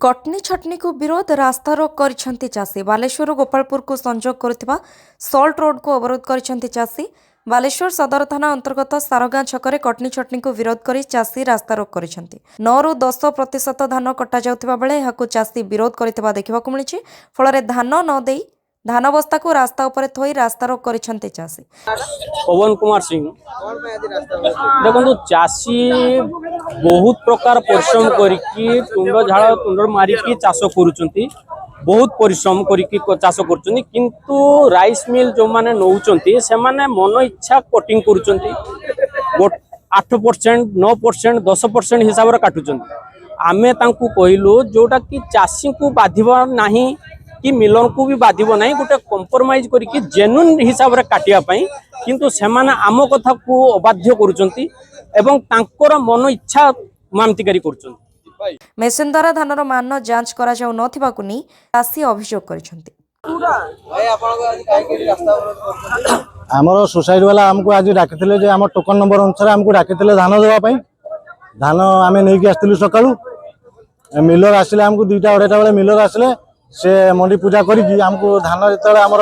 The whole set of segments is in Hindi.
कटनी छटनी को विरोध रास्ता रोक करिसेंति चाषी। बालेश्वर गोपालपुर को संजोग करुथिबा सल्ट रोड को अवरोध करिसेंति चाषी। बालेश्वर सदर थाना अंतर्गत सारगाँ छकरे कटनी छटनी को विरोध करी चाषी रास्ता रोक करिसेंति। 9 ରୁ 10% धान कटा जाउथिबा बेले एहाकु चाषी विरोध करिथिबा देखिबाकु मिलिछि। फଳରେ धान न देई धान बस्ता को रास्ता उपरे थोई रास्ता रोक करिसेंति चाषी। पवन कुमार सिंह देखो चाषी बहुत प्रकार परिश्रम करिकी तुंड झाड़ तुंड मारिकी चाष करुचंती, बहुत परिश्रम करिकी चाष करुचंती, किंतु राइस मिल जो माने नौचंती से माने मन इच्छा कटिंग करुचंती। 8%, 9%, 10% हिसाब रे काटुचंती। आमे तांकू कहिलु जोटा कि चाषी को बाधिबा नाही कि मिलन को भी बाधिबो नाही, गोटे कंप्रोमाइज करिकी जेन्युइन हिसाब रे काटिया पई, किंतु सेमाने आम कथा को अबाध्य करुचंती एवं तांकर मन इच्छा मानतिकारी करुचंती। मेसिन द्वारा धानर मान जांच करा जाउ नथिबाकु नै चाषी अभियोग करिसंती। आमर सोसाइटी वाला हमको आज डाकिथिले जे हम टोकन नंबर अनुसार हमको डाकिथिले धान देवा पई। धान आमे नै कि आस्तिलु सकाळू मिलर आसिले हमको 2टा 2:30 बेले मिलर आसिले से मंडी पूजा करिकी हमको धान जेतले हमर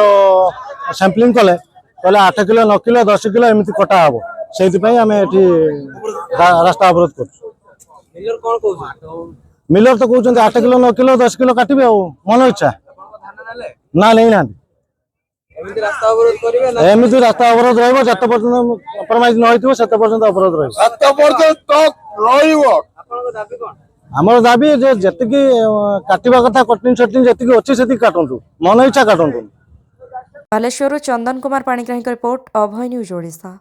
सैंपलिंग कले कहले 8 किलो 9 किलो 10 किलो एमिति कटा हबो। सेति पई हमें एठी रास्ता अवरोध कर। मिलर कोन कहू? मिलर तो कहउछन 8 किलो 9 किलो 10 किलो काटिबे आ मन इच्छा ना नहीं ना एमिति रास्ता अवरोध करिवे ना। एमिति रास्ता अवरोध रहइबो जत पर्यंत कंप्रोमाइज न होइथिबो सेत पर्यंत अवरोध रहइबो। 7 पर्यंत रहइबो। आपनको दाबी कोन? हमर दाबी जे जतिकी काटिबा कथा कटनी छटनी जतिकी अछि सेति काटंतु, मन इच्छा काटंतु। बालेश्वर चंदन कुमार पाणिग्राही रिपोर्ट, अभय न्यूज ओडिशा।